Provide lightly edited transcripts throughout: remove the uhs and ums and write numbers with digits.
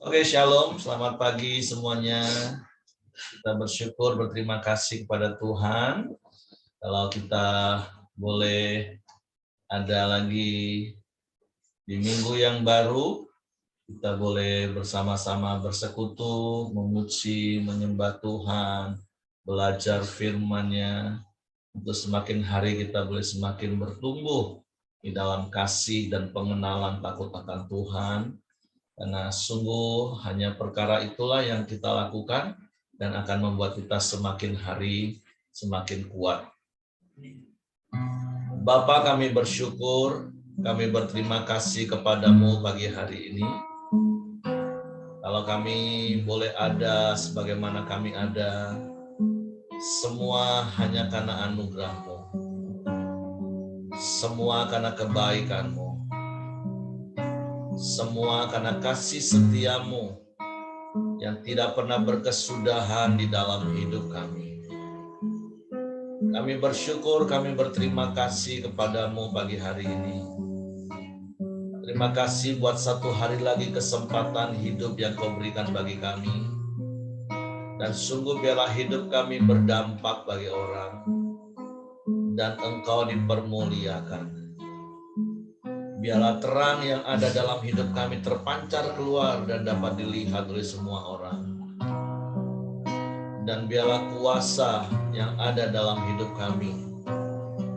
Oke, shalom, selamat pagi semuanya. Kita bersyukur, berterima kasih kepada Tuhan. Kalau kita boleh ada lagi di minggu yang baru, kita boleh bersama-sama bersekutu, memuji, menyembah Tuhan, belajar firman-Nya, untuk semakin hari kita boleh semakin bertumbuh di dalam kasih dan pengenalan takut akan Tuhan. Karena sungguh hanya perkara itulah yang kita lakukan dan akan membuat kita semakin hari semakin kuat. Bapa, kami bersyukur, kami berterima kasih kepadamu pagi hari ini. Kalau kami boleh ada sebagaimana kami ada, semua hanya karena anugerah-Mu. Semua karena kebaikan-Mu. Semua karena kasih setia-Mu yang tidak pernah berkesudahan di dalam hidup kami. Kami bersyukur, kami berterima kasih kepadamu pagi hari ini. Terima kasih buat satu hari lagi kesempatan hidup yang kau berikan bagi kami. Dan sungguh biarlah hidup kami berdampak bagi orang. Dan engkau dipermuliakan. Biarlah terang yang ada dalam hidup kami terpancar keluar dan dapat dilihat oleh semua orang. Dan biarlah kuasa yang ada dalam hidup kami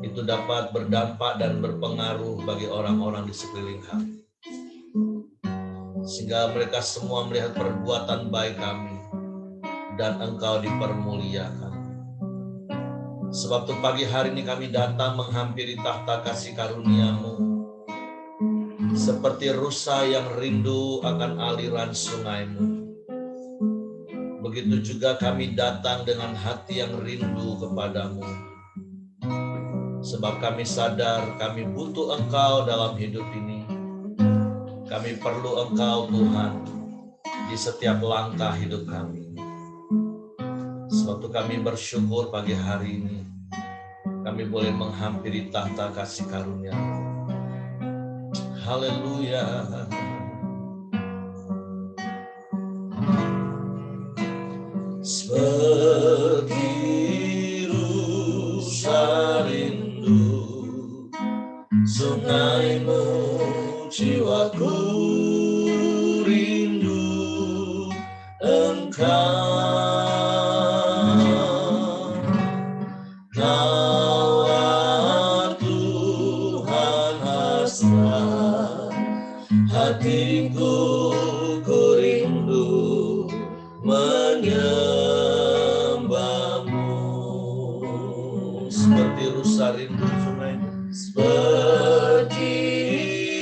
itu dapat berdampak dan berpengaruh bagi orang-orang di sekeliling kami. Sehingga mereka semua melihat perbuatan baik kami dan engkau dipermuliakan. Sebab itu pagi hari ini kami datang menghampiri tahta kasih karunia-Mu. Seperti rusa yang rindu akan aliran sungai-Mu. Begitu juga kami datang dengan hati yang rindu kepadamu. Sebab kami sadar kami butuh Engkau dalam hidup ini. Kami perlu Engkau Tuhan di setiap langkah hidup kami. Sebab itu kami bersyukur pagi hari ini. Kami boleh menghampiri tahta kasih karunia-Mu. Haleluya. Seperti rusa rindu sungai-Mu, jiwaku rindu Engkau. Kaulah Tuhan hasrat hatiku, ku rindu menyembah-Mu. Seperti rusa rindu sungai, seperti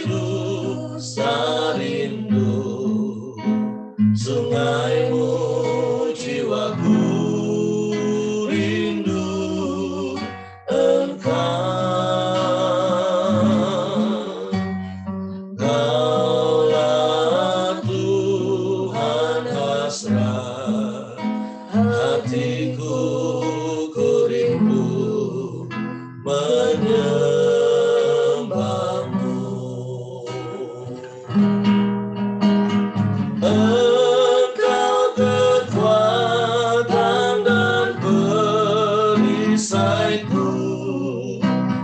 rusa rindu sungai-Mu, jiwaku rindu Engkau. Kaulah Tuhan hasrat hatiku, ku rindu menyembah-Mu. Engkau kekuatan dan perisaiku,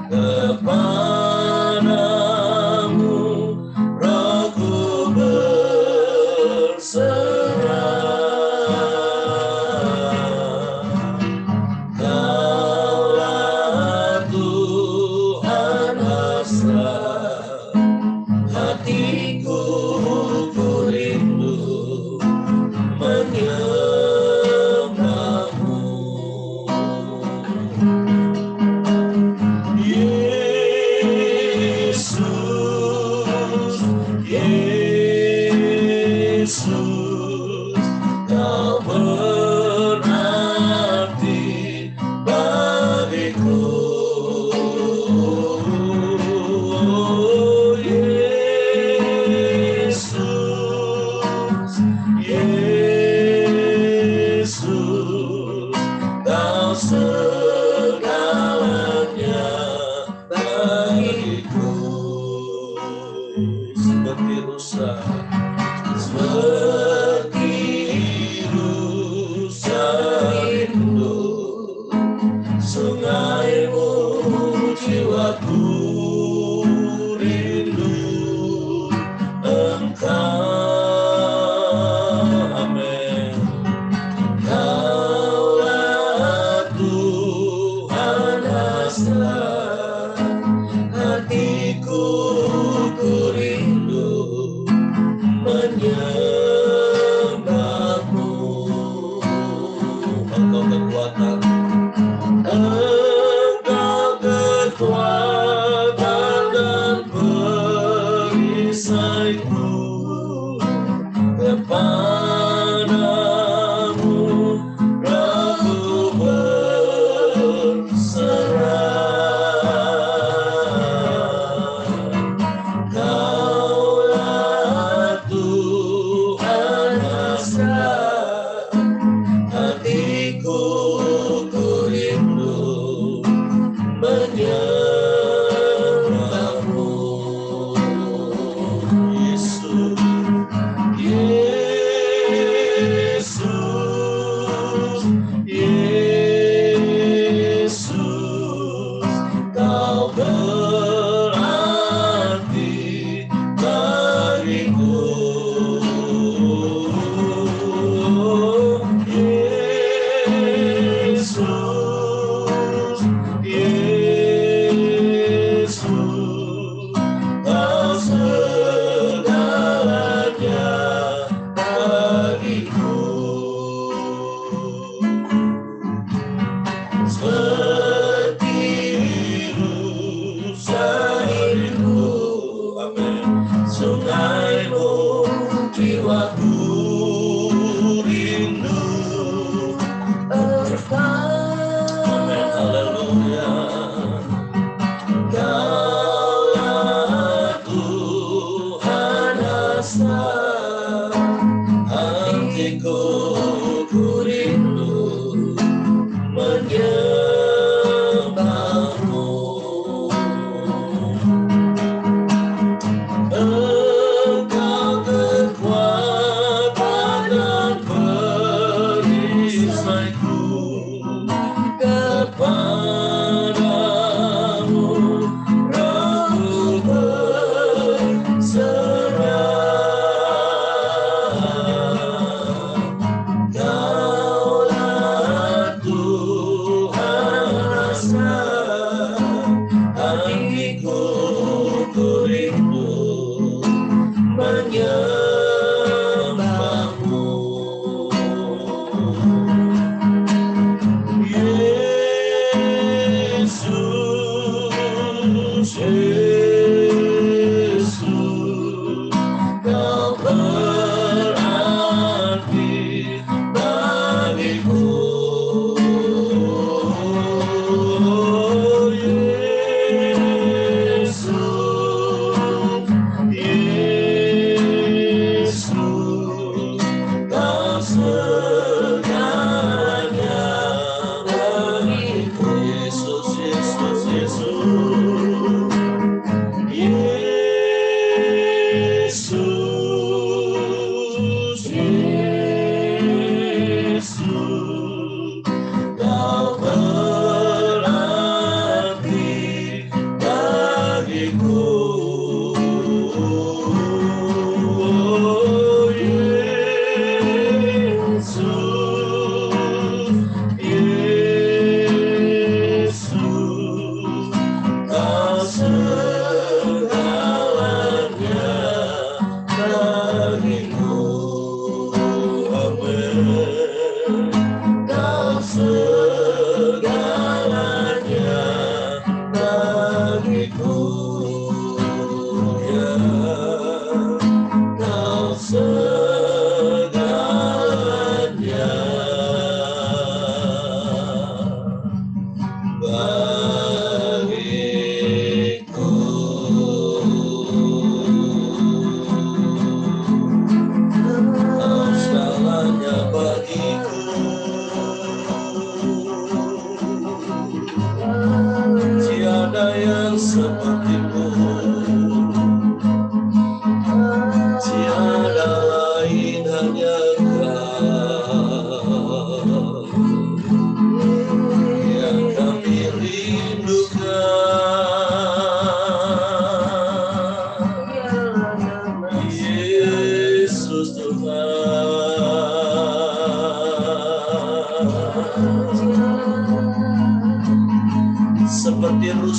kepadamu rohku berserah. Kaulah Tuhan hasrat hatiku, ku rindu menyembah-Mu. Yesus, Yesus, Kau berarti bagiku. Yesus, Yesus, Kau segalanya bagiku. Seperti rusa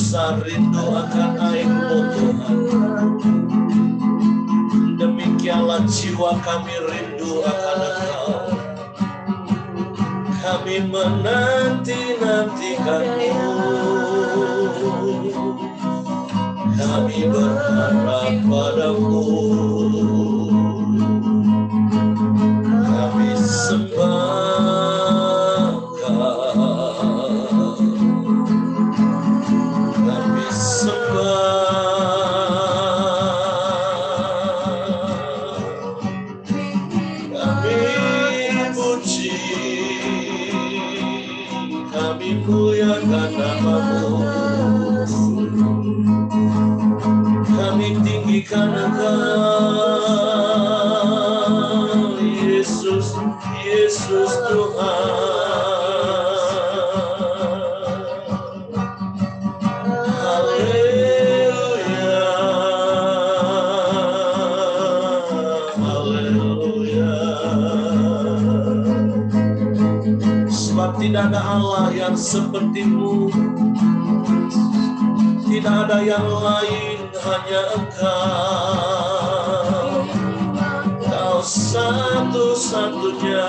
rasa rindu akan air-Mu Tuhan. Demikianlah jiwa kami rindu akan Engkau. Kami menanti-nantikan-Mu. Kami berharap pada-Mu. Kami sembah Kau. Kami sembah. Kami puji. Kami muliakan nama-Mu. Kami tinggikan Engkau, Yesus, Yesus Tuhan. Haleluya, haleluya. Sebab tidak ada Allah yang seperti-Mu. Tidak ada yang lain, hanya Engkau. Kau satu-satunya,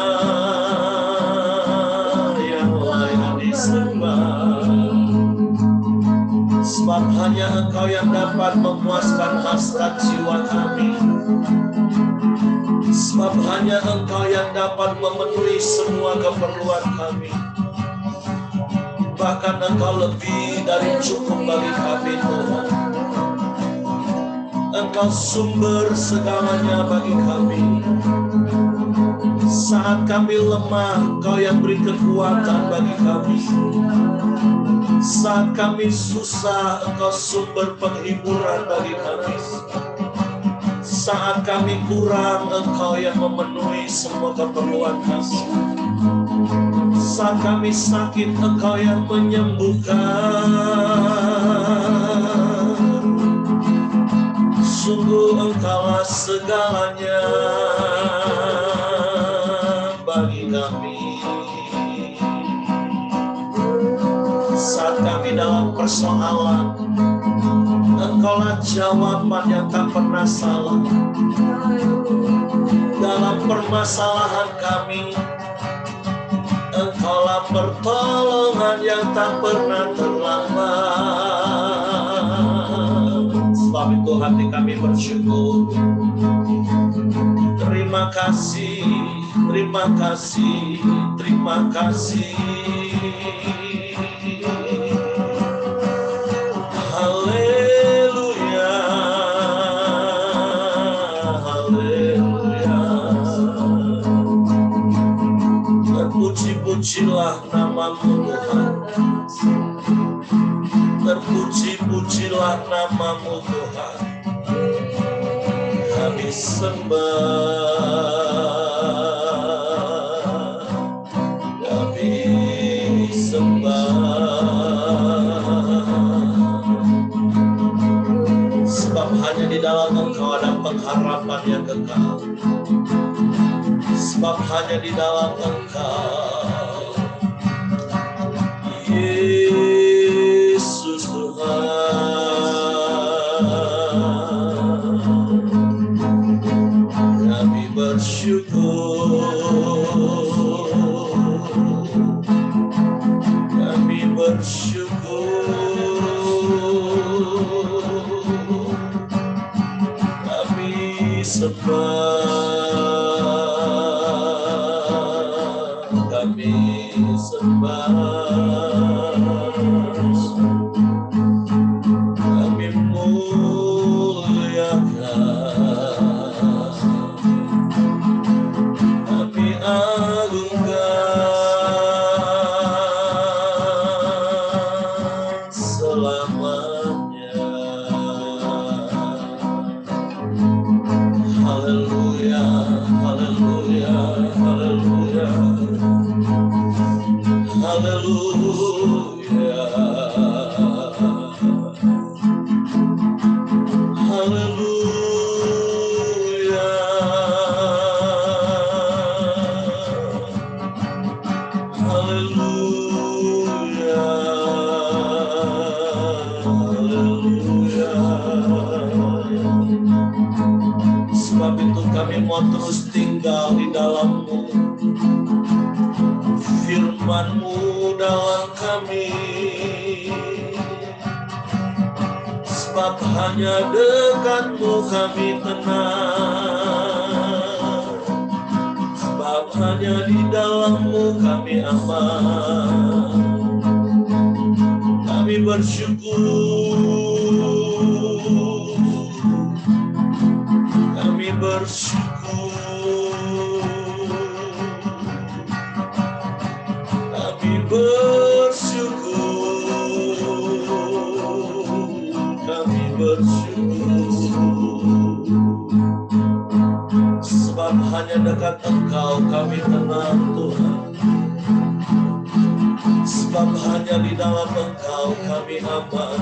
yang lain disembah. Sebab hanya Engkau yang dapat memuaskan hasrat jiwa kami. Sebab hanya Engkau yang dapat memenuhi semua keperluan kami. Bahkan Engkau lebih dari cukup bagi kami, Tuhan. Engkau sumber segalanya bagi kami. Saat kami lemah, Engkau yang beri kekuatan bagi kami. Saat kami susah, Engkau sumber penghiburan bagi kami. Saat kami kurang, Engkau yang memenuhi semua keperluan kami. Saat kami sakit, Engkau yang menyembuhkan. Sungguh Engkaulah segalanya bagi kami. Saat kami dalam persoalan, Engkaulah jawaban yang tak pernah salah. Dalam permasalahan kami, Engkaulah pertolongan yang tak pernah terlambat. Sebab itu hati kami bersyukur. Terima kasih, terima kasih, terima kasih. Haleluya, haleluya. Terpuji-pujilah nama-Mu Tuhan. Terpuji-pujilah nama-Mu Tuhan. Kami sembah, kami sembah. Sebab hanya di dalam Engkau ada pengharapan yang kekal. Sebab hanya di dalam Engkau, Yesus Tuhan, kami bersyukur, kami bersyukur, kami sembah, kami sembah, kami muliakan, kami agungkan selamanya. Haleluya, haleluya, haleluya, haleluya, haleluya, haleluya, sebab itu kami mau terus tinggal di dalam-Mu. Firman-Mu dalam kami, sebab hanya dekat-Mu kami tenang, sebab hanya di dalam-Mu kami aman. Kami bersyukur, kami bersyukur, kami bersyukur, kami bersyukur. Sebab hanya dekat Engkau kami tenang Tuhan. Sebab hanya di dalam Engkau kami aman.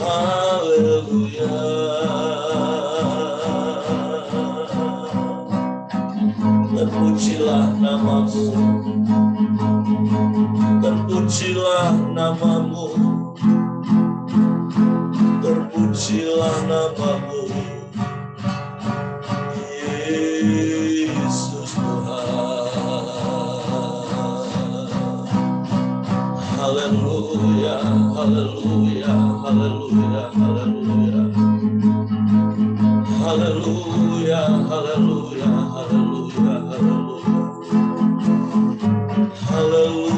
Haleluya. Terpujilah nama-Mu, terpujilah nama-Mu, terpujilah nama-Mu, Yesus Tuhan. Haleluya, haleluya, haleluya, haleluya. Haleluya, haleluya, haleluya, haleluya. Haleluya.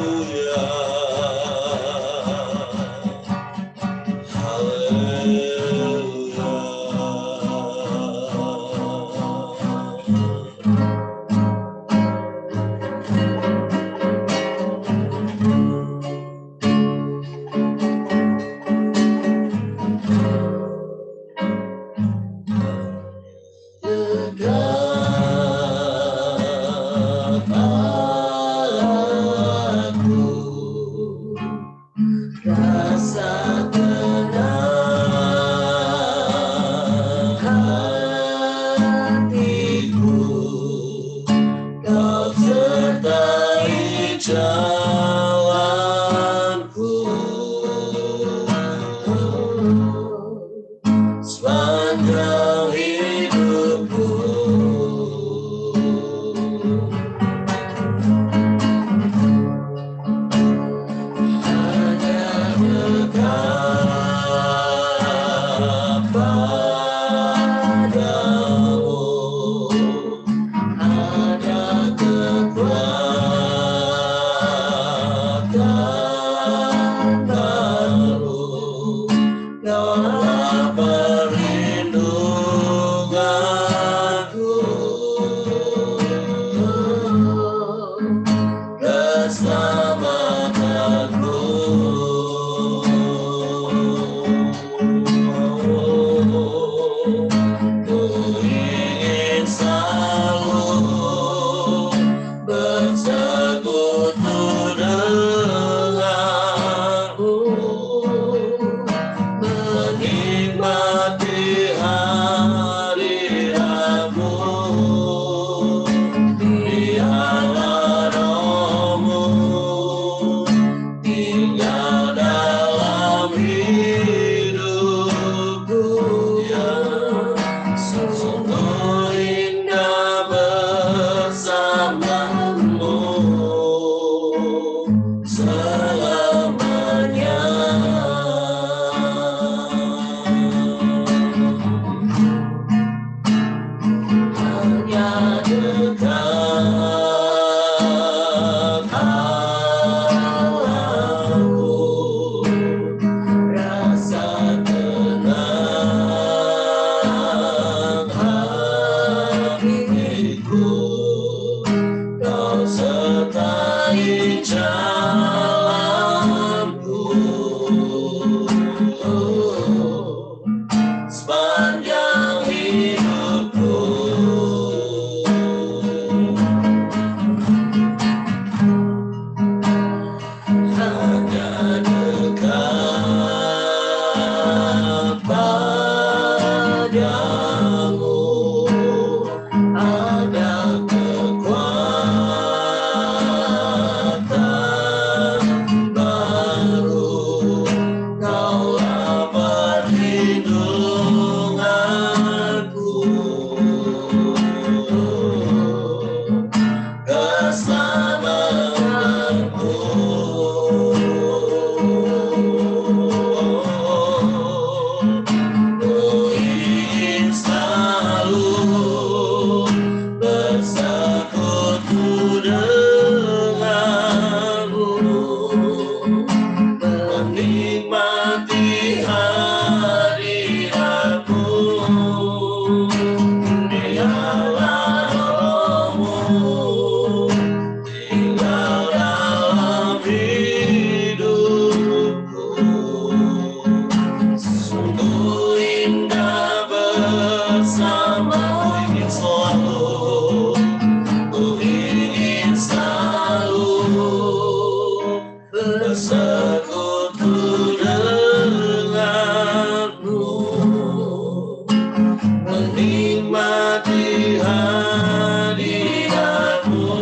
Menikmati hadirat-Mu,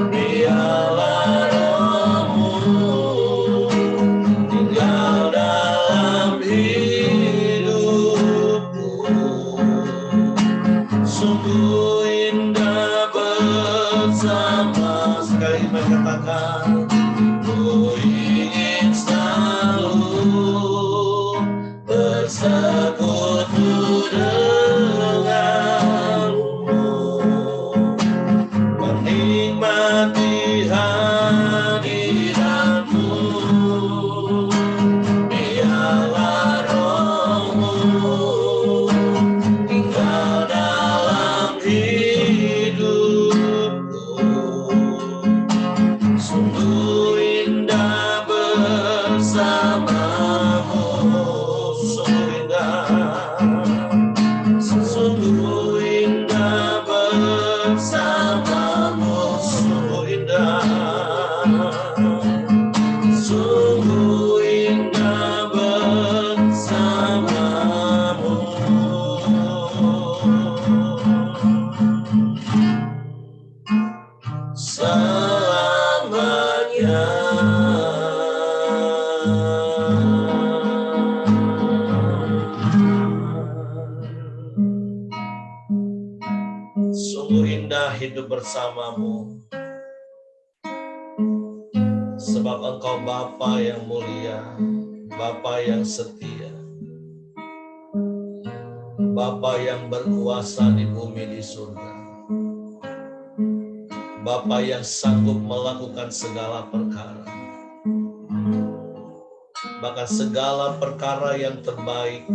biarlah Roh-Mu tinggal dalam hidupku. Sungguh indah bersama, sekali mengatakan, ku ingin selalu bersekutu denganmu, menikmati hadirat-Mu, biarlah Roh-Mu tinggal dalam hidupku. Sungguh indah bersamamu, sungguh indah bersamamu, sungguh indah bersamamu. Selamanya. Sungguh indah hidup bersamamu, sebab Engkau Bapa yang mulia, Bapa yang setia, Bapa yang berkuasa di bumi di surga, Bapa yang sanggup melakukan segala perkara, bahkan segala perkara yang terbaik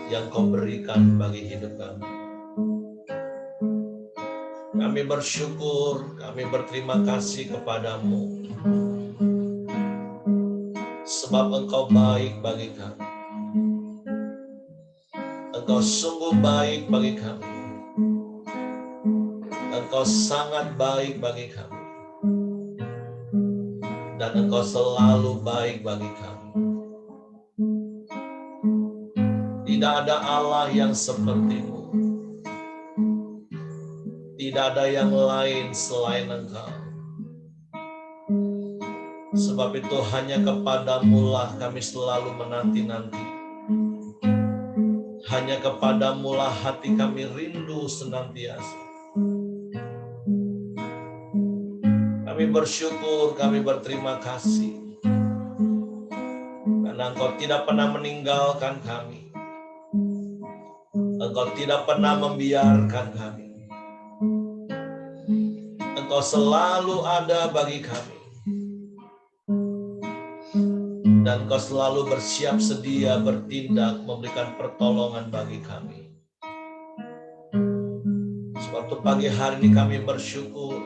yang Kau berikan bagi hidup kami. Kami bersyukur, kami berterima kasih kepadamu, sebab Engkau baik bagi kami. Engkau sungguh baik bagi kami. Engkau sangat baik bagi kami. Dan Engkau selalu baik bagi kami. Tidak ada Allah yang seperti-Mu. Tidak ada yang lain selain Engkau. Sebab itu hanya kepadamu lah kami selalu menanti-nanti. Hanya kepadamu lah hati kami rindu senantiasa. Kami bersyukur, kami berterima kasih. Karena Engkau tidak pernah meninggalkan kami. Engkau tidak pernah membiarkan kami. Engkau selalu ada bagi kami. Dan Engkau selalu bersiap sedia bertindak memberikan pertolongan bagi kami. Sebab itu pagi hari ini kami bersyukur.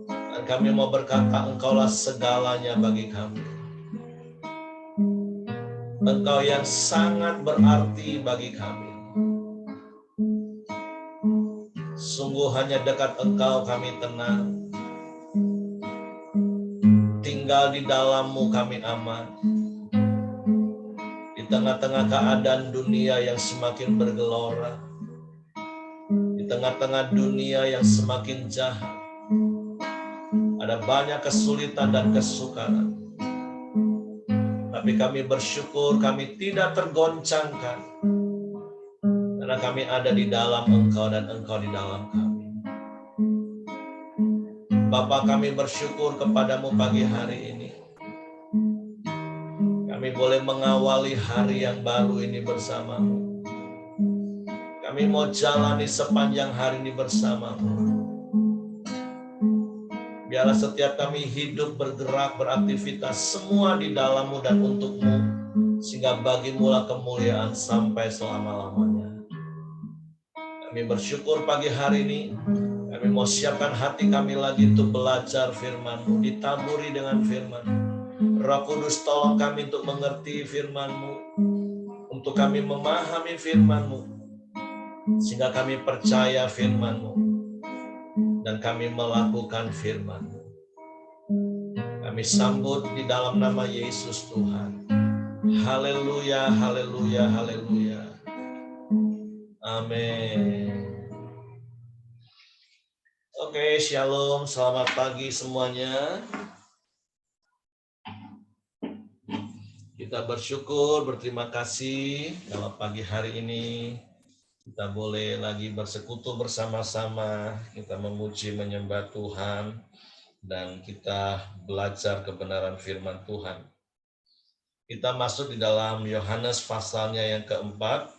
Dan kami mau berkata Engkaulah segalanya bagi kami. Engkau yang sangat berarti bagi kami. Sungguh hanya dekat Engkau kami tenang. Tinggal di dalam-Mu kami aman. Di tengah-tengah keadaan dunia yang semakin bergelora. Di tengah-tengah dunia yang semakin jahat. Ada banyak kesulitan dan kesukaran. Tapi kami bersyukur kami tidak tergoncangkan. Karena kami ada di dalam Engkau dan Engkau di dalam kami. Bapa, kami bersyukur kepadamu pagi hari ini. Kami boleh mengawali hari yang baru ini bersamamu. Kami mau jalani sepanjang hari ini bersamamu. Biarlah setiap kami hidup, bergerak, beraktivitas, semua di dalam-Mu dan untuk-Mu. Sehingga bagi-Mu-lah kemuliaan sampai selama-lamanya. Kami bersyukur pagi hari ini. Kami mau siapkan hati kami lagi untuk belajar firman-Mu, ditaburi dengan firman. Roh Kudus tolong kami untuk mengerti firman-Mu, untuk kami memahami firman-Mu, sehingga kami percaya firman-Mu, dan kami melakukan firman-Mu. Kami sambut di dalam nama Yesus Tuhan. Haleluya, haleluya, haleluya. Amin. Oke, shalom, selamat pagi semuanya. Kita bersyukur, berterima kasih kalau pagi hari ini kita boleh lagi bersekutu bersama-sama, kita memuji, menyembah Tuhan, dan kita belajar kebenaran firman Tuhan. Kita masuk di dalam Yohanes pasalnya yang keempat.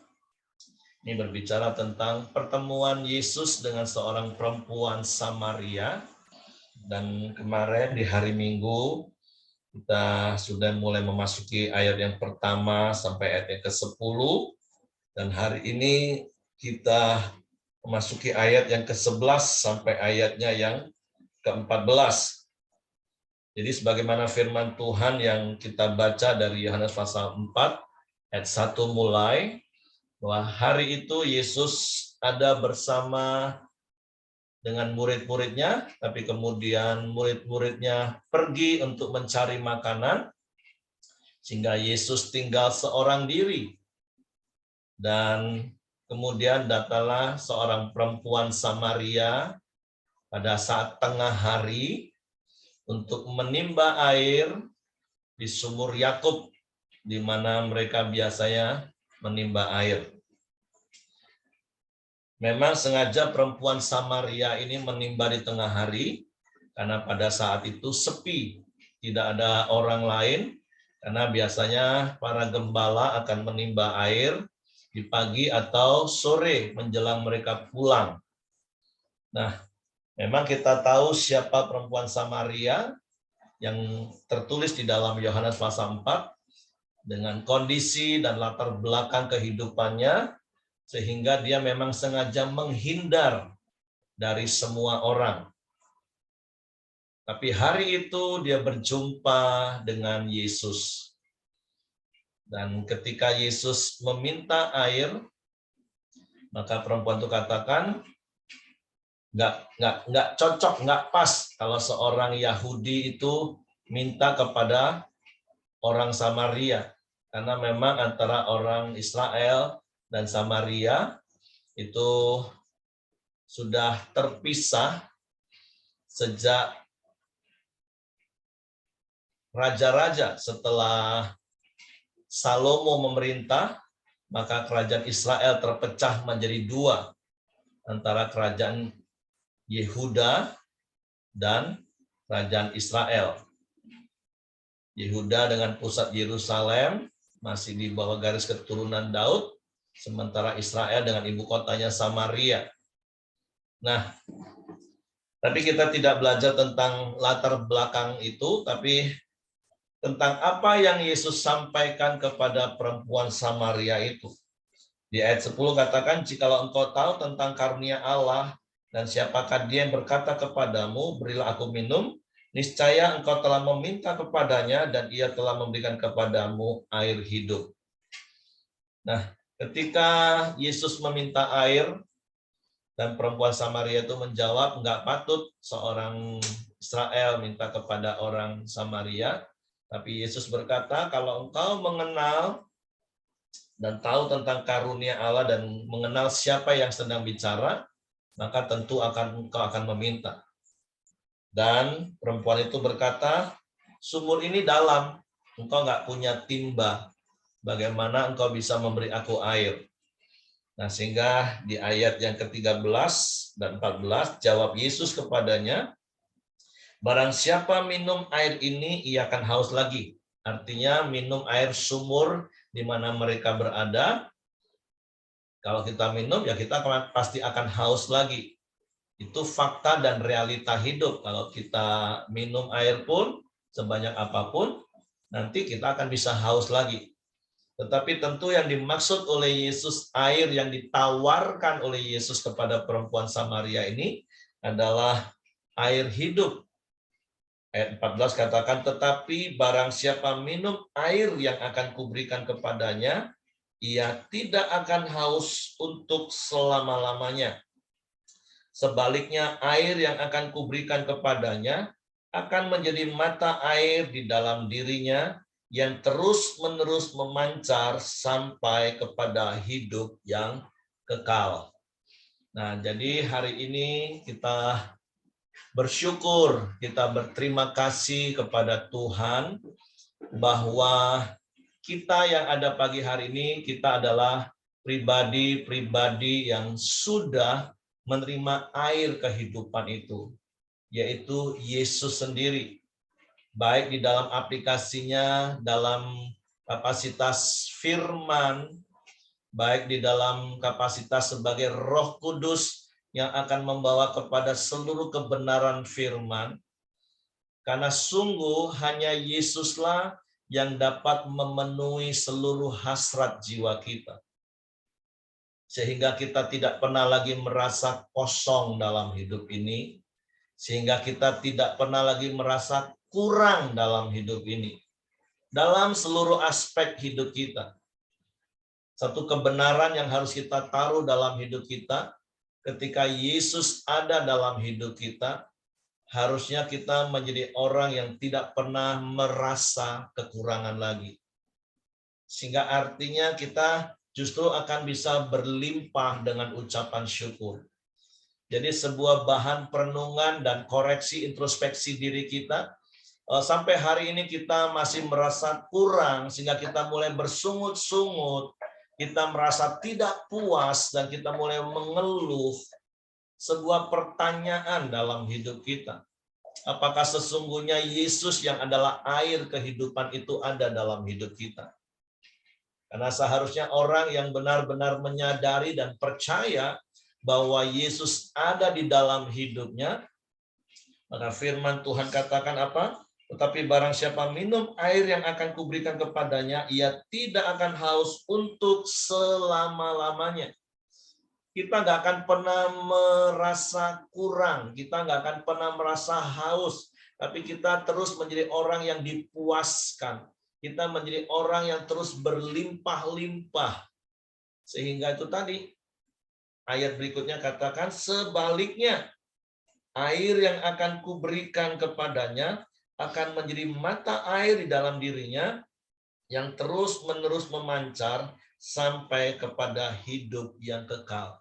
Ini berbicara tentang pertemuan Yesus dengan seorang perempuan Samaria. Dan kemarin di hari Minggu, kita sudah mulai memasuki ayat yang pertama sampai ayat yang ke-10. Dan hari ini kita memasuki ayat yang ke-11 sampai ayatnya yang ke-14. Jadi sebagaimana firman Tuhan yang kita baca dari Yohanes pasal 4, ayat 1 mulai, bahwa hari itu Yesus ada bersama dengan murid-muridnya, tapi kemudian murid-muridnya pergi untuk mencari makanan, sehingga Yesus tinggal seorang diri. Dan kemudian datanglah seorang perempuan Samaria pada saat tengah hari untuk menimba air di sumur Yakub, di mana mereka biasanya menimba air. Memang sengaja perempuan Samaria ini menimba di tengah hari, karena pada saat itu sepi, tidak ada orang lain, karena biasanya para gembala akan menimba air di pagi atau sore menjelang mereka pulang. Nah, memang kita tahu siapa perempuan Samaria yang tertulis di dalam Yohanes pasal 4, dengan kondisi dan latar belakang kehidupannya, sehingga dia memang sengaja menghindar dari semua orang. Tapi hari itu dia berjumpa dengan Yesus. Dan ketika Yesus meminta air, maka perempuan itu katakan, nggak cocok, nggak pas kalau seorang Yahudi itu minta kepada orang Samaria. Karena memang antara orang Israel dan Samaria itu sudah terpisah sejak raja-raja. Setelah Salomo memerintah, maka kerajaan Israel terpecah menjadi dua, antara kerajaan Yehuda dan kerajaan Israel. Yehuda dengan pusat Yerusalem masih di bawah garis keturunan Daud, sementara Israel dengan ibu kotanya Samaria. Nah, tapi kita tidak belajar tentang latar belakang itu, tapi tentang apa yang Yesus sampaikan kepada perempuan Samaria itu. Di ayat 10 katakan, jikalau engkau tahu tentang karunia Allah dan siapakah dia yang berkata kepadamu, berilah aku minum, niscaya engkau telah meminta kepadanya dan ia telah memberikan kepadamu air hidup. Nah, ketika Yesus meminta air dan perempuan Samaria itu menjawab, enggak patut seorang Israel minta kepada orang Samaria, tapi Yesus berkata, kalau engkau mengenal dan tahu tentang karunia Allah dan mengenal siapa yang sedang bicara, maka tentu engkau akan meminta. Dan perempuan itu berkata, sumur ini dalam, engkau nggak punya timba, bagaimana engkau bisa memberi aku air? Nah, sehingga di ayat yang ke-13 dan 14, jawab Yesus kepadanya, barang siapa minum air ini, ia akan haus lagi. Artinya minum air sumur di mana mereka berada. Kalau kita minum, ya kita pasti akan haus lagi. Itu fakta dan realita hidup. Kalau kita minum air pun, sebanyak apapun, nanti kita akan bisa haus lagi. Tetapi tentu yang dimaksud oleh Yesus, air yang ditawarkan oleh Yesus kepada perempuan Samaria ini adalah air hidup. Ayat 14 katakan, tetapi barang siapa minum air yang akan kuberikan kepadanya, ia tidak akan haus untuk selama-lamanya. Sebaliknya, air yang akan kuberikan kepadanya akan menjadi mata air di dalam dirinya yang terus-menerus memancar sampai kepada hidup yang kekal. Nah, jadi hari ini kita bersyukur, kita berterima kasih kepada Tuhan bahwa kita yang ada pagi hari ini, kita adalah pribadi-pribadi yang sudah menerima air kehidupan itu, yaitu Yesus sendiri. Baik di dalam aplikasinya, dalam kapasitas firman, baik di dalam kapasitas sebagai Roh Kudus yang akan membawa kepada seluruh kebenaran firman. Karena sungguh hanya Yesuslah yang dapat memenuhi seluruh hasrat jiwa kita. Sehingga kita tidak pernah lagi merasa kosong dalam hidup ini. Sehingga kita tidak pernah lagi merasa kurang dalam hidup ini. Dalam seluruh aspek hidup kita. Satu kebenaran yang harus kita taruh dalam hidup kita, ketika Yesus ada dalam hidup kita, harusnya kita menjadi orang yang tidak pernah merasa kekurangan lagi. Sehingga artinya kita justru akan bisa berlimpah dengan ucapan syukur. Jadi sebuah bahan perenungan dan koreksi introspeksi diri kita, sampai hari ini kita masih merasa kurang, sehingga kita mulai bersungut-sungut, kita merasa tidak puas, dan kita mulai mengeluh. Sebuah pertanyaan dalam hidup kita. Apakah sesungguhnya Yesus yang adalah air kehidupan itu ada dalam hidup kita? Karena seharusnya orang yang benar-benar menyadari dan percaya bahwa Yesus ada di dalam hidupnya, maka firman Tuhan katakan apa? Tetapi barang siapa minum air yang akan kuberikan kepadanya, ia tidak akan haus untuk selama-lamanya. Kita nggak akan pernah merasa kurang, kita nggak akan pernah merasa haus, tapi kita terus menjadi orang yang dipuaskan. Kita menjadi orang yang terus berlimpah-limpah. Sehingga itu tadi, ayat berikutnya katakan, sebaliknya, air yang akan kuberikan kepadanya akan menjadi mata air di dalam dirinya, yang terus-menerus memancar sampai kepada hidup yang kekal.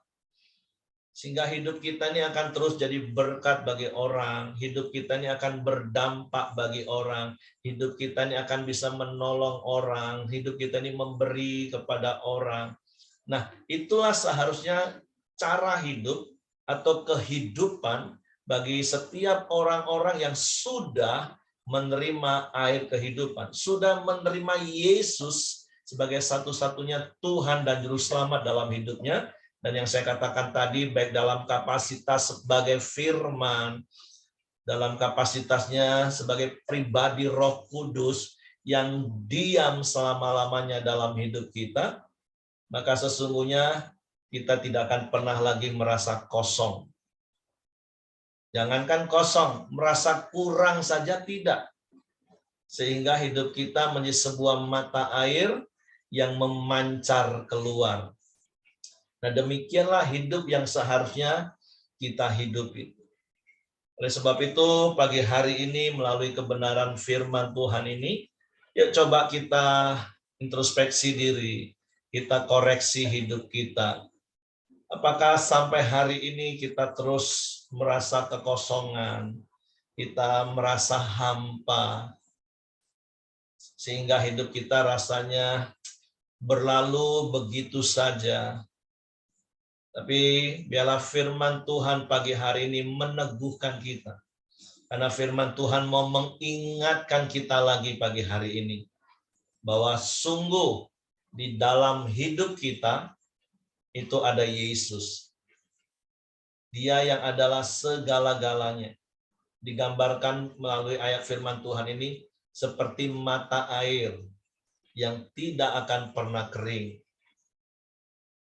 Sehingga hidup kita ini akan terus jadi berkat bagi orang, hidup kita ini akan berdampak bagi orang, hidup kita ini akan bisa menolong orang, hidup kita ini memberi kepada orang. Nah, itulah seharusnya cara hidup atau kehidupan bagi setiap orang-orang yang sudah menerima air kehidupan, sudah menerima Yesus sebagai satu-satunya Tuhan dan Juru Selamat dalam hidupnya. Dan yang saya katakan tadi, baik dalam kapasitas sebagai firman, dalam kapasitasnya sebagai pribadi Roh Kudus yang diam selama-lamanya dalam hidup kita, maka sesungguhnya kita tidak akan pernah lagi merasa kosong. Jangankan kosong, merasa kurang saja tidak. Sehingga hidup kita menjadi sebuah mata air yang memancar keluar. Nah, demikianlah hidup yang seharusnya kita hidupi. Oleh sebab itu, pagi hari ini melalui kebenaran firman Tuhan ini, ya coba kita introspeksi diri, kita koreksi hidup kita. Apakah sampai hari ini kita terus merasa kekosongan, kita merasa hampa, sehingga hidup kita rasanya berlalu begitu saja. Tapi biarlah firman Tuhan pagi hari ini meneguhkan kita. Karena firman Tuhan mau mengingatkan kita lagi pagi hari ini. Bahwa sungguh di dalam hidup kita itu ada Yesus. Dia yang adalah segala-galanya. Digambarkan melalui ayat firman Tuhan ini seperti mata air yang tidak akan pernah kering.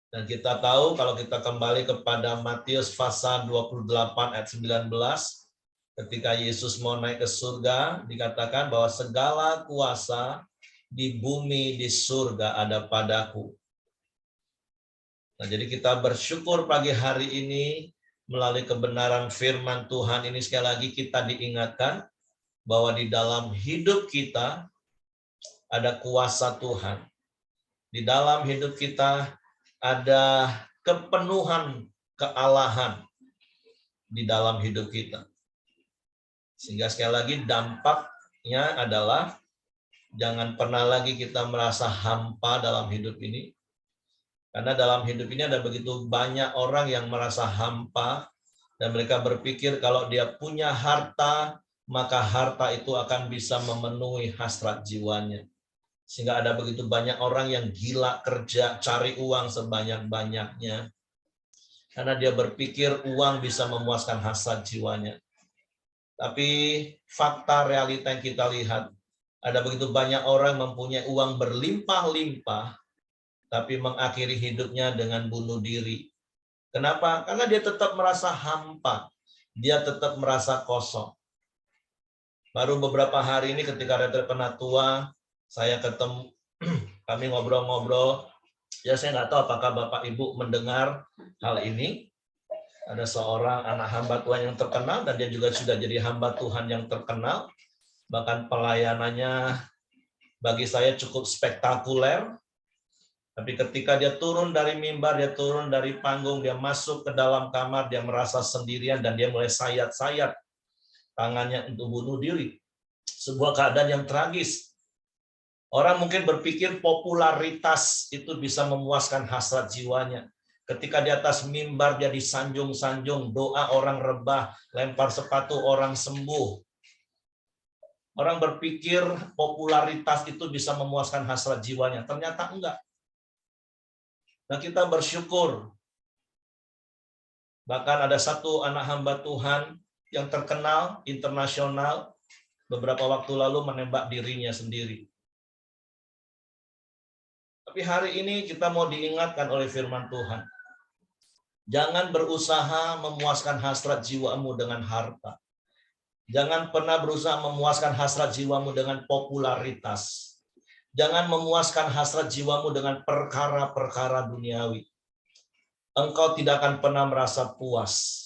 Dan kita tahu kalau kita kembali kepada Matius pasal 28 ayat 19, ketika Yesus mau naik ke surga, dikatakan bahwa segala kuasa di bumi, di surga ada padaku. Nah, jadi kita bersyukur pagi hari ini melalui kebenaran firman Tuhan ini sekali lagi kita diingatkan bahwa di dalam hidup kita ada kuasa Tuhan. Di dalam hidup kita ada kepenuhan kealahan di dalam hidup kita. Sehingga sekali lagi dampaknya adalah jangan pernah lagi kita merasa hampa dalam hidup ini. Karena dalam hidup ini ada begitu banyak orang yang merasa hampa dan mereka berpikir kalau dia punya harta, maka harta itu akan bisa memenuhi hasrat jiwanya. Sehingga ada begitu banyak orang yang gila kerja, cari uang sebanyak-banyaknya. Karena dia berpikir uang bisa memuaskan hasrat jiwanya. Tapi fakta realita yang kita lihat, ada begitu banyak orang mempunyai uang berlimpah-limpah, tapi mengakhiri hidupnya dengan bunuh diri. Kenapa? Karena dia tetap merasa hampa. Dia tetap merasa kosong. Baru beberapa hari ini ketika retret penatua, saya ketemu, kami ngobrol-ngobrol. Ya saya nggak tahu apakah Bapak Ibu mendengar hal ini. Ada seorang anak hamba Tuhan yang terkenal dan dia juga sudah jadi hamba Tuhan yang terkenal. Bahkan pelayanannya bagi saya cukup spektakuler. Tapi ketika dia turun dari mimbar, dia turun dari panggung, dia masuk ke dalam kamar, dia merasa sendirian dan dia mulai sayat-sayat tangannya untuk bunuh diri. Sebuah keadaan yang tragis. Orang mungkin berpikir popularitas itu bisa memuaskan hasrat jiwanya. Ketika di atas mimbar dia disanjung-sanjung, doa orang rebah, lempar sepatu orang sembuh. Orang berpikir popularitas itu bisa memuaskan hasrat jiwanya. Ternyata enggak. Nah, kita bersyukur. Bahkan ada satu anak hamba Tuhan yang terkenal internasional beberapa waktu lalu menembak dirinya sendiri. Tapi hari ini kita mau diingatkan oleh firman Tuhan. Jangan berusaha memuaskan hasrat jiwamu dengan harta. Jangan pernah berusaha memuaskan hasrat jiwamu dengan popularitas. Jangan memuaskan hasrat jiwamu dengan perkara-perkara duniawi. Engkau tidak akan pernah merasa puas.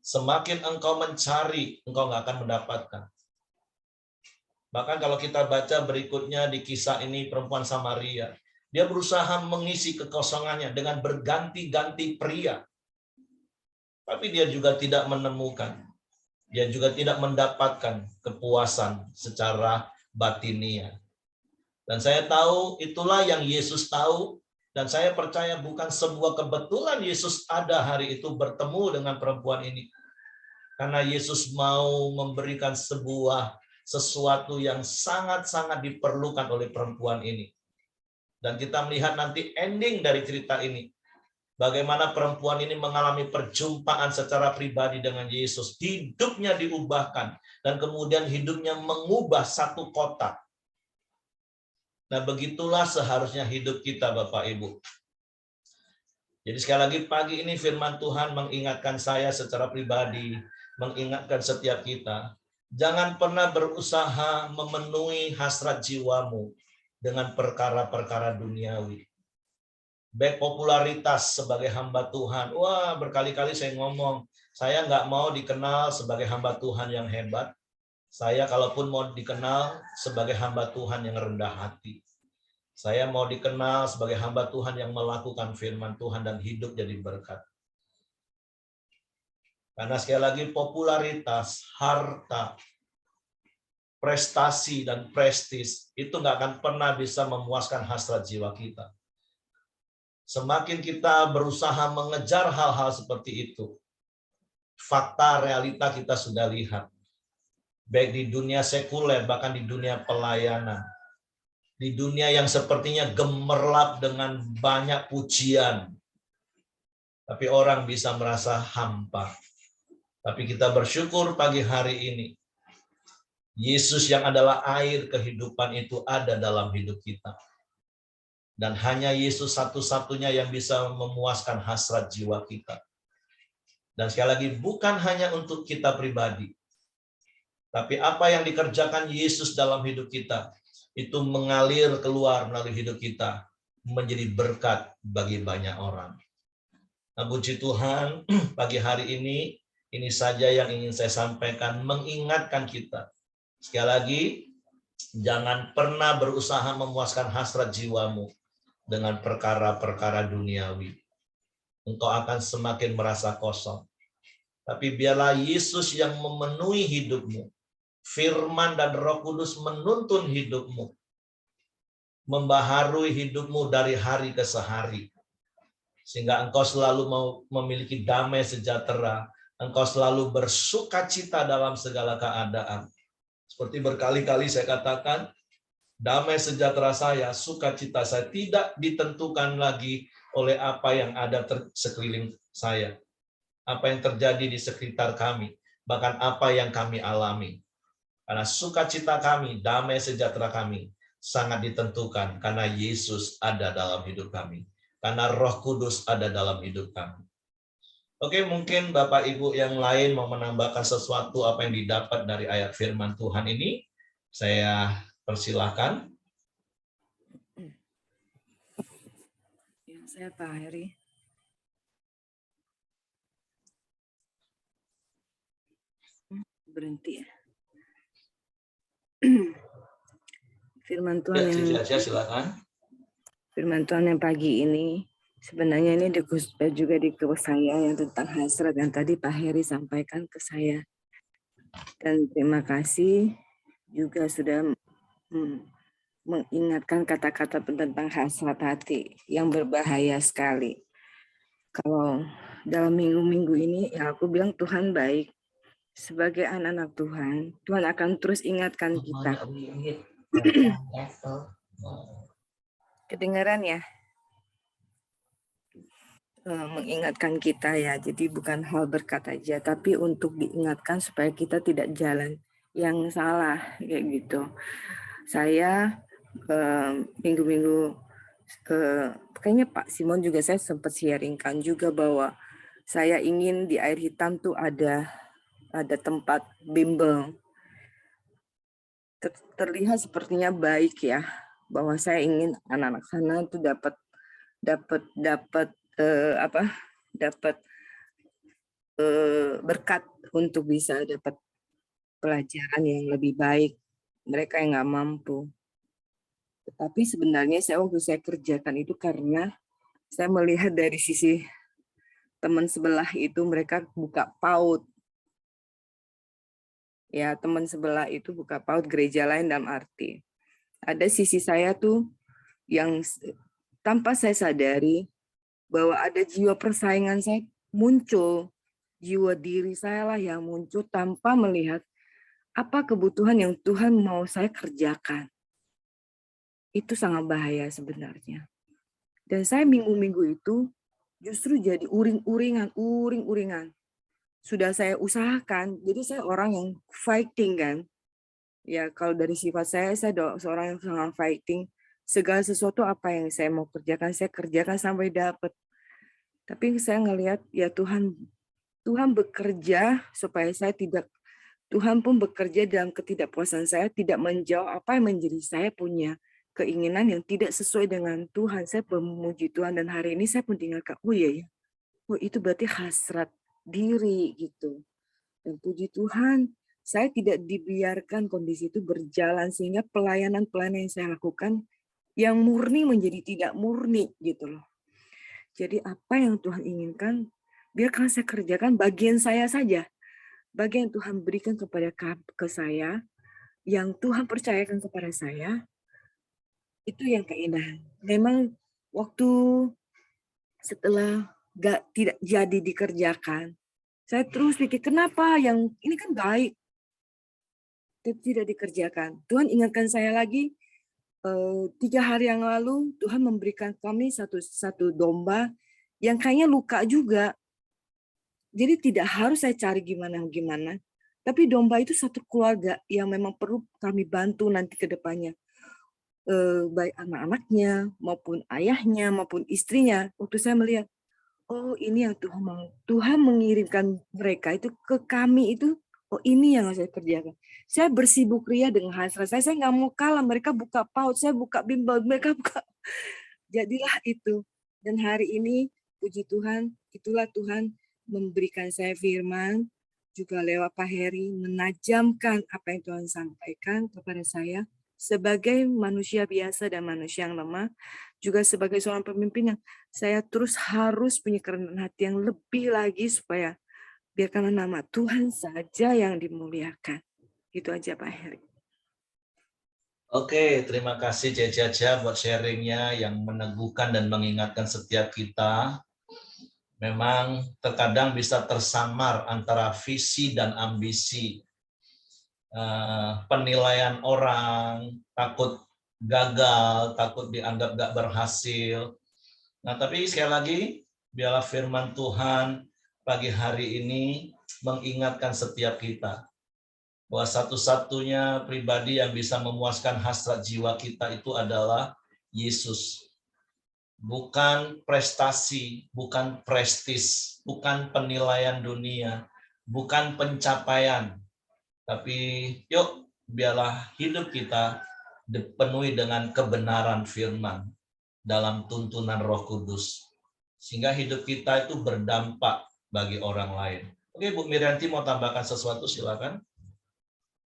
Semakin engkau mencari, engkau nggak akan mendapatkan. Bahkan kalau kita baca berikutnya di kisah ini perempuan Samaria, dia berusaha mengisi kekosongannya dengan berganti-ganti pria. Tapi dia juga tidak menemukan. Dia juga tidak mendapatkan kepuasan secara batinia. Dan saya tahu itulah yang Yesus tahu. Dan saya percaya bukan sebuah kebetulan Yesus ada hari itu bertemu dengan perempuan ini. Karena Yesus mau memberikan sesuatu yang sangat-sangat diperlukan oleh perempuan ini. Dan kita melihat nanti ending dari cerita ini. Bagaimana perempuan ini mengalami perjumpaan secara pribadi dengan Yesus. Hidupnya diubahkan. Dan kemudian hidupnya mengubah satu kota. Nah, begitulah seharusnya hidup kita, Bapak Ibu. Jadi sekali lagi pagi ini firman Tuhan mengingatkan saya secara pribadi, mengingatkan setiap kita. Jangan pernah berusaha memenuhi hasrat jiwamu dengan perkara-perkara duniawi. Baik popularitas sebagai hamba Tuhan. Wah, berkali-kali saya ngomong, saya nggak mau dikenal sebagai hamba Tuhan yang hebat. Saya kalaupun mau dikenal sebagai hamba Tuhan yang rendah hati. Saya mau dikenal sebagai hamba Tuhan yang melakukan firman Tuhan dan hidup jadi berkat. Karena sekali lagi popularitas, harta, prestasi, dan prestis itu nggak akan pernah bisa memuaskan hasrat jiwa kita. Semakin kita berusaha mengejar hal-hal seperti itu, fakta realita kita sudah lihat. Baik di dunia sekuler, bahkan di dunia pelayanan. Di dunia yang sepertinya gemerlap dengan banyak pujian. Tapi orang bisa merasa hampa. Tapi kita bersyukur pagi hari ini. Yesus yang adalah air kehidupan itu ada dalam hidup kita. Dan hanya Yesus satu-satunya yang bisa memuaskan hasrat jiwa kita. Dan sekali lagi bukan hanya untuk kita pribadi. Tapi apa yang dikerjakan Yesus dalam hidup kita, itu mengalir keluar melalui hidup kita, menjadi berkat bagi banyak orang. Nah, puji Tuhan, pagi hari ini saja yang ingin saya sampaikan, mengingatkan kita. Sekali lagi, jangan pernah berusaha memuaskan hasrat jiwamu dengan perkara-perkara duniawi. engkau akan semakin merasa kosong. Tapi biarlah Yesus yang memenuhi hidupmu. Firman dan Roh Kudus menuntun hidupmu. Membaharui hidupmu dari hari ke hari. Sehingga engkau selalu memiliki damai sejahtera. Engkau selalu bersukacita dalam segala keadaan. Seperti berkali-kali saya katakan, damai sejahtera saya, sukacita saya tidak ditentukan lagi oleh apa yang ada sekeliling saya. Apa yang terjadi di sekitar kami, bahkan apa yang kami alami. Karena sukacita kami, damai sejahtera kami sangat ditentukan karena Yesus ada dalam hidup kami. Karena Roh Kudus ada dalam hidup kami. Oke, mungkin Bapak Ibu yang lain mau menambahkan sesuatu apa yang didapat dari ayat firman Tuhan ini. Saya persilahkan. Ya, saya Pak Heri. Berhenti ya. Firman Tuhan silakan. Firman Tuhan yang pagi ini sebenarnya ini juga di saya yang tentang hasrat yang tadi Pak Heri sampaikan ke saya. Dan terima kasih juga sudah mengingatkan kata-kata tentang hasrat hati yang berbahaya sekali. Kalau dalam minggu-minggu ini ya aku bilang Tuhan baik. Sebagai anak-anak Tuhan, Tuhan akan terus ingatkan kita. Kedengaran ya? Mengingatkan kita ya. Jadi bukan hal berkat aja, tapi untuk diingatkan supaya kita tidak jalan yang salah kayak gitu. Saya minggu-minggu kayaknya Pak Simon juga saya sempat sharingkan juga bahwa saya ingin di Air Hitam tuh ada tempat bimbel. Terlihat sepertinya baik ya, bahwa saya ingin anak-anak sana itu dapat berkat untuk bisa dapat pelajaran yang lebih baik, mereka yang nggak mampu. Tetapi sebenarnya waktu saya kerjakan itu karena saya melihat dari sisi teman sebelah itu mereka buka PAUD. Ya, teman sebelah itu buka PAUD gereja lain dalam arti. Ada sisi saya tuh yang tanpa saya sadari bahwa ada jiwa persaingan saya muncul. Jiwa diri saya lah yang muncul tanpa melihat apa kebutuhan yang Tuhan mau saya kerjakan. Itu sangat bahaya sebenarnya. Dan saya minggu-minggu itu justru jadi uring-uringan. Sudah saya usahakan, jadi saya orang yang fighting kan. Ya kalau dari sifat saya seorang yang sangat fighting. Segala sesuatu apa yang saya mau kerjakan, saya kerjakan sampai dapat. Tapi saya ngelihat ya Tuhan bekerja supaya saya tidak, Tuhan pun bekerja dalam ketidakpuasan saya, tidak menjauh apa yang menjadi saya punya keinginan yang tidak sesuai dengan Tuhan. Saya memuji Tuhan dan hari ini saya pun diingatkan, oh iya ya, oh itu berarti hasrat diri gitu. Dan puji Tuhan, saya tidak dibiarkan kondisi itu berjalan sehingga pelayanan yang saya lakukan yang murni menjadi tidak murni gitu loh. Jadi apa yang Tuhan inginkan, biarkan saya kerjakan bagian saya saja. Bagian yang Tuhan berikan ke saya, yang Tuhan percayakan kepada saya, itu yang keindahan. Memang waktu setelah tidak jadi dikerjakan, saya terus pikir kenapa yang ini kan baik, tidak dikerjakan. Tuhan ingatkan saya lagi, 3 hari yang lalu Tuhan memberikan kami satu domba yang kayaknya luka juga. Jadi tidak harus saya cari gimana-gimana. Tapi domba itu satu keluarga yang memang perlu kami bantu nanti ke depannya. Baik anak-anaknya, maupun ayahnya, maupun istrinya. Waktu saya melihat, oh ini yang Tuhan mau. Tuhan mengirimkan mereka itu ke kami itu, oh ini yang saya kerjakan. Saya bersibuk ria dengan hasrat saya nggak mau kalah. Mereka buka PAUD, saya buka bimbel, mereka buka. Jadilah itu. Dan hari ini, puji Tuhan, itulah Tuhan memberikan saya firman, juga lewat Pak Heri, menajamkan apa yang Tuhan sampaikan kepada saya, sebagai manusia biasa dan manusia yang lemah, juga sebagai seorang pemimpin yang saya terus harus punya kerendahan hati yang lebih lagi supaya biarkanlah nama Tuhan saja yang dimuliakan. Itu aja Pak Heri. Oke, terima kasih Caca buat sharingnya yang meneguhkan dan mengingatkan setiap kita. Memang terkadang bisa tersamar antara visi dan ambisi. Penilaian orang, takut gagal, takut dianggap gak berhasil. Nah, tapi sekali lagi, biarlah firman Tuhan pagi hari ini mengingatkan setiap kita bahwa satu-satunya pribadi yang bisa memuaskan hasrat jiwa kita itu adalah Yesus. Bukan prestasi, bukan prestis, bukan penilaian dunia, bukan pencapaian. Tapi yuk, biarlah hidup kita dipenuhi dengan kebenaran firman dalam tuntunan Roh Kudus. Sehingga hidup kita itu berdampak bagi orang lain. Oke, Bu Mirianti mau tambahkan sesuatu, silakan.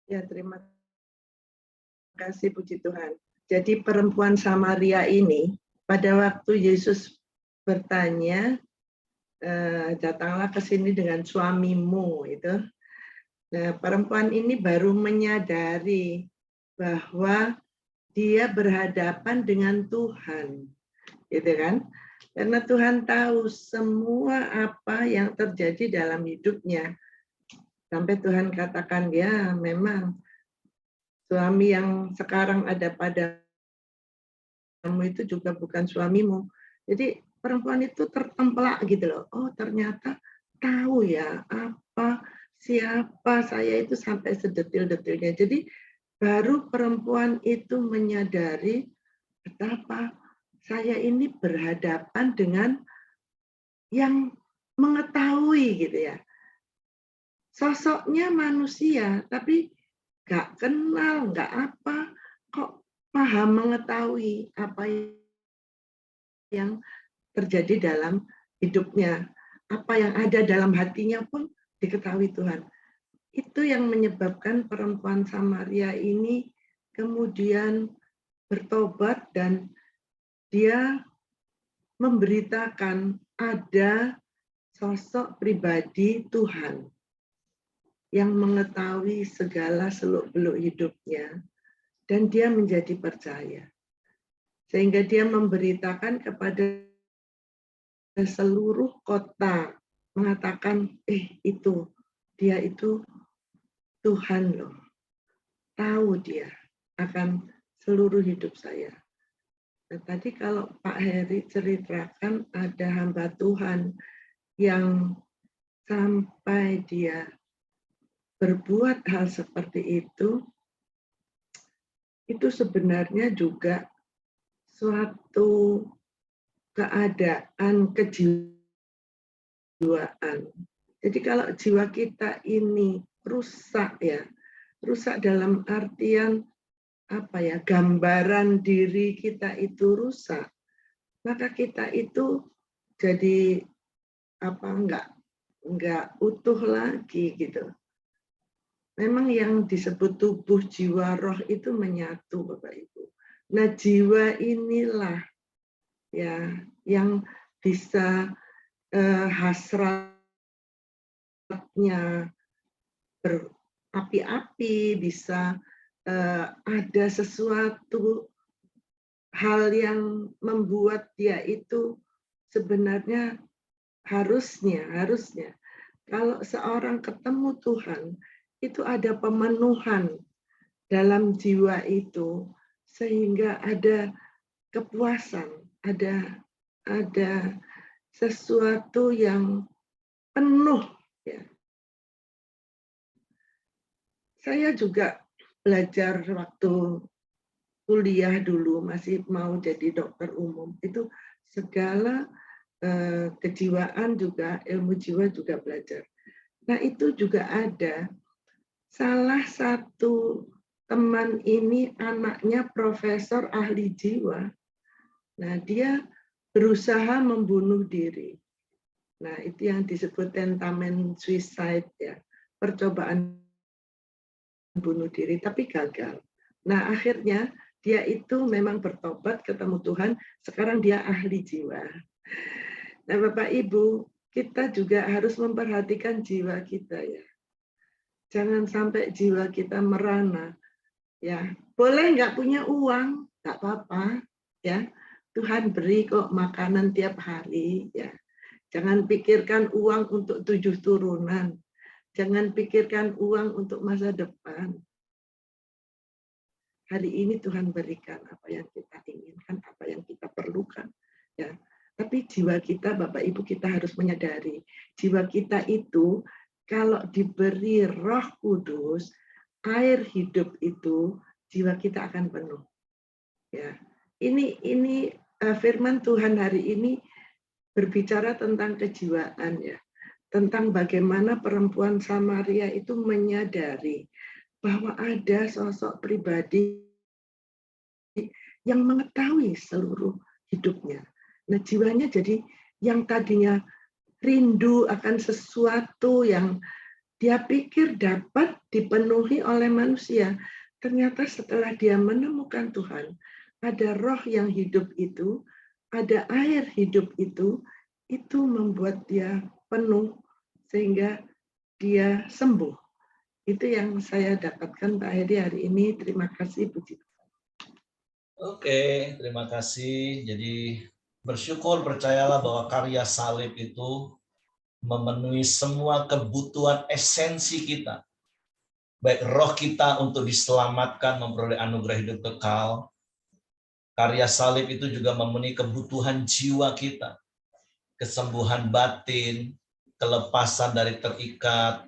Ya, terima kasih, puji Tuhan. Jadi perempuan Samaria ini, pada waktu Yesus bertanya, datanglah ke sini dengan suamimu, itu. Nah, perempuan ini baru menyadari bahwa dia berhadapan dengan Tuhan, gitu kan? Karena Tuhan tahu semua apa yang terjadi dalam hidupnya. Sampai Tuhan katakan, ya memang suami yang sekarang ada padamu itu juga bukan suamimu. Jadi perempuan itu tertemplak gitu loh. Oh ternyata tahu ya apa, siapa saya itu sampai sedetil-detilnya. Jadi baru perempuan itu menyadari betapa saya ini berhadapan dengan yang mengetahui gitu ya. Sosoknya manusia, tapi nggak kenal, nggak apa, kok paham mengetahui apa yang terjadi dalam hidupnya. Apa yang ada dalam hatinya pun diketahui Tuhan. Itu yang menyebabkan perempuan Samaria ini kemudian bertobat dan dia memberitakan ada sosok pribadi Tuhan yang mengetahui segala seluk-beluk hidupnya, dan dia menjadi percaya. Sehingga dia memberitakan kepada seluruh kota, mengatakan, dia itu Tuhan loh. Tahu dia akan seluruh hidup saya. Nah, tadi kalau Pak Heri ceritakan ada hamba Tuhan yang sampai dia berbuat hal seperti itu sebenarnya juga suatu keadaan kejiwaan. Jadi kalau jiwa kita ini rusak ya, rusak dalam artian apa ya, gambaran diri kita itu rusak, maka kita itu jadi apa enggak utuh lagi gitu. Memang yang disebut tubuh, jiwa, roh itu menyatu, Bapak Ibu. Nah, jiwa inilah ya yang bisa hasratnya berapi-api, bisa ada sesuatu hal yang membuat dia itu sebenarnya harusnya kalau seorang ketemu Tuhan itu ada pemenuhan dalam jiwa itu sehingga ada kepuasan, ada sesuatu yang penuh ya. Saya juga belajar waktu kuliah dulu, masih mau jadi dokter umum, itu segala kejiwaan juga, ilmu jiwa juga belajar. Nah itu juga ada salah satu teman ini anaknya profesor ahli jiwa. Nah, dia berusaha membunuh diri. Nah, itu yang disebut tentamen suicide ya, percobaan bunuh diri, tapi gagal. Nah, akhirnya dia itu memang bertobat, ketemu Tuhan, sekarang dia ahli jiwa. Nah, Bapak Ibu, kita juga harus memperhatikan jiwa kita ya. Jangan sampai jiwa kita merana. Ya, boleh nggak punya uang, nggak apa-apa. Ya, Tuhan beri kok makanan tiap hari. Ya, jangan pikirkan uang untuk 7 turunan. Jangan pikirkan uang untuk masa depan. Hari ini Tuhan berikan apa yang kita inginkan, apa yang kita perlukan. Ya, tapi jiwa kita, Bapak Ibu, kita harus menyadari jiwa kita itu kalau diberi Roh Kudus, air hidup itu, jiwa kita akan penuh. Ya, ini firman Tuhan hari ini berbicara tentang kejiwaan ya, tentang bagaimana perempuan Samaria itu menyadari bahwa ada sosok pribadi yang mengetahui seluruh hidupnya. Nah, jiwanya jadi yang tadinya rindu akan sesuatu yang dia pikir dapat dipenuhi oleh manusia. Ternyata setelah dia menemukan Tuhan, ada roh yang hidup itu, ada air hidup itu membuat dia penuh sehingga dia sembuh. Itu yang saya dapatkan Pak Hedi hari ini. Terima kasih, puji Tuhan. Oke, terima kasih. Jadi bersyukur, percayalah bahwa karya salib itu memenuhi semua kebutuhan esensi kita. Baik roh kita untuk diselamatkan, memperoleh anugerah hidup kekal. Karya salib itu juga memenuhi kebutuhan jiwa kita. Kesembuhan batin, kelepasan dari terikat,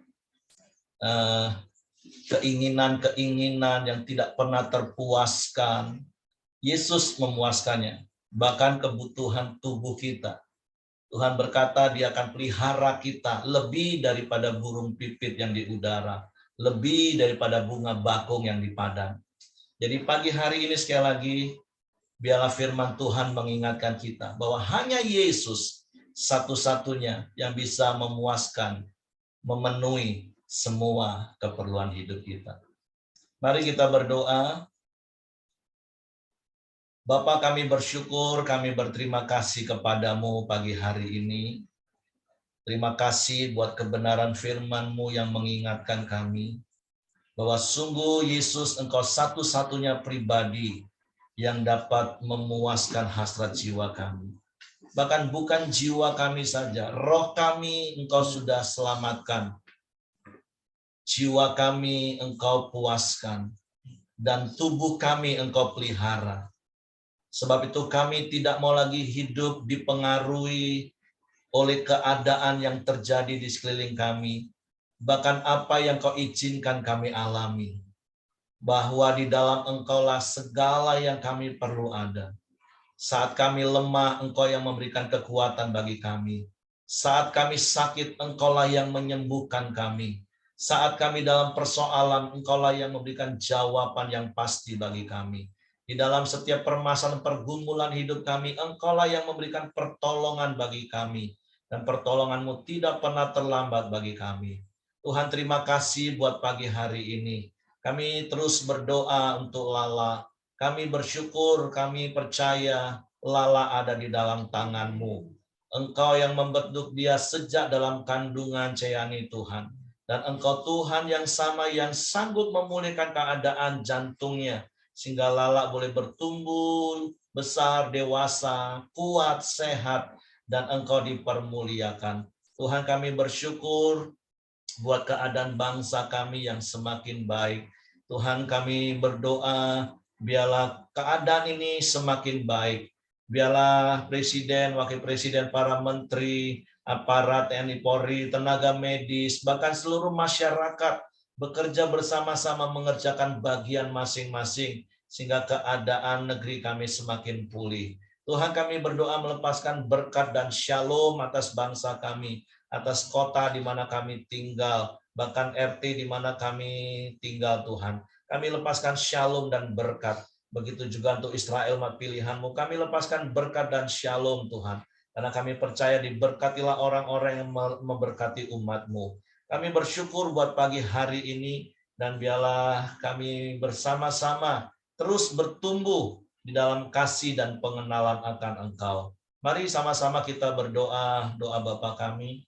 keinginan-keinginan yang tidak pernah terpuaskan. Yesus memuaskannya, bahkan kebutuhan tubuh kita. Tuhan berkata dia akan pelihara kita lebih daripada burung pipit yang di udara, lebih daripada bunga bakung yang di padang. Jadi pagi hari ini sekali lagi, biarlah firman Tuhan mengingatkan kita bahwa hanya Yesus satu-satunya yang bisa memuaskan, memenuhi semua keperluan hidup kita. Mari kita berdoa. Bapa, kami bersyukur, kami berterima kasih kepadamu pagi hari ini. Terima kasih buat kebenaran firman-Mu yang mengingatkan kami bahwa sungguh Yesus Engkau satu-satunya pribadi yang dapat memuaskan hasrat jiwa kami. Bahkan bukan jiwa kami saja, roh kami Engkau sudah selamatkan. Jiwa kami Engkau puaskan, dan tubuh kami Engkau pelihara. Sebab itu kami tidak mau lagi hidup dipengaruhi oleh keadaan yang terjadi di sekeliling kami. Bahkan apa yang Kau izinkan kami alami. Bahwa di dalam Engkaulah segala yang kami perlu ada. Saat kami lemah, Engkau yang memberikan kekuatan bagi kami. Saat kami sakit, Engkaulah yang menyembuhkan kami. Saat kami dalam persoalan, Engkaulah yang memberikan jawaban yang pasti bagi kami. Di dalam setiap permasalahan pergumulan hidup kami, Engkaulah yang memberikan pertolongan bagi kami. Dan pertolongan-Mu tidak pernah terlambat bagi kami. Tuhan, terima kasih buat pagi hari ini. Kami terus berdoa untuk Lala. Kami bersyukur, kami percaya Lala ada di dalam tangan-Mu. Engkau yang membentuk dia sejak dalam kandungan Ceyani Tuhan. Dan Engkau Tuhan yang sama yang sanggup memulihkan keadaan jantungnya. Sehingga Lala boleh bertumbuh, besar, dewasa, kuat, sehat, dan Engkau dipermuliakan. Tuhan, kami bersyukur buat keadaan bangsa kami yang semakin baik. Tuhan, kami berdoa, biarlah keadaan ini semakin baik. Biarlah Presiden, Wakil Presiden, para Menteri, aparat TNI Polri, tenaga medis, bahkan seluruh masyarakat bekerja bersama-sama mengerjakan bagian masing-masing, sehingga keadaan negeri kami semakin pulih. Tuhan, kami berdoa melepaskan berkat dan shalom atas bangsa kami, atas kota di mana kami tinggal, bahkan RT di mana kami tinggal. Tuhan, kami lepaskan shalom dan berkat. Begitu juga untuk Israel, umat pilihan-Mu, kami lepaskan berkat dan shalom Tuhan. Karena kami percaya diberkatilah orang-orang yang memberkati umat-Mu. Kami bersyukur buat pagi hari ini, dan biarlah kami bersama-sama terus bertumbuh di dalam kasih dan pengenalan akan Engkau. Mari sama-sama kita berdoa, doa Bapa kami.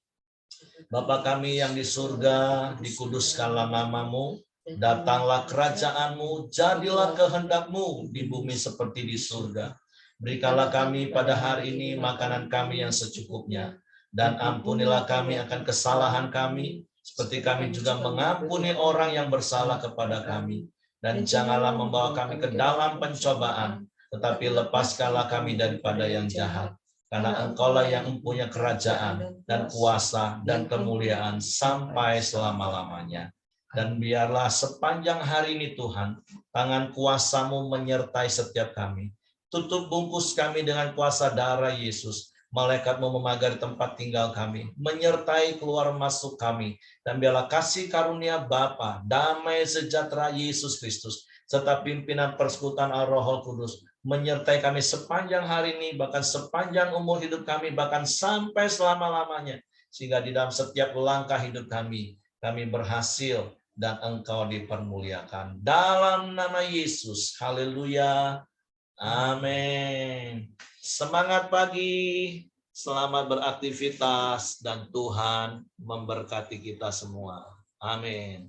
Bapa kami yang di surga, dikuduskanlah namamu, datanglah kerajaan-Mu, jadilah kehendak-Mu di bumi seperti di surga. Berikanlah kami pada hari ini makanan kami yang secukupnya, dan ampunilah kami akan kesalahan kami, seperti kami juga mengampuni orang yang bersalah kepada kami. Dan janganlah membawa kami ke dalam pencobaan, tetapi lepaskanlah kami daripada yang jahat. Karena Engkaulah yang mempunyai kerajaan dan kuasa dan kemuliaan sampai selama-lamanya. Dan biarlah sepanjang hari ini Tuhan, tangan kuasa-Mu menyertai setiap kami. Tutup bungkus kami dengan kuasa darah Yesus. Malaikat-Mu memagari tempat tinggal kami, menyertai keluar masuk kami. Dan biarlah kasih karunia Bapa, damai sejahtera Yesus Kristus, serta pimpinan persekutuan Al-Rohul Kudus menyertai kami sepanjang hari ini, bahkan sepanjang umur hidup kami, bahkan sampai selama-lamanya. Sehingga di dalam setiap langkah hidup kami berhasil dan Engkau dipermuliakan. Dalam nama Yesus, haleluya, amin. Semangat pagi, selamat beraktivitas, dan Tuhan memberkati kita semua. Amin.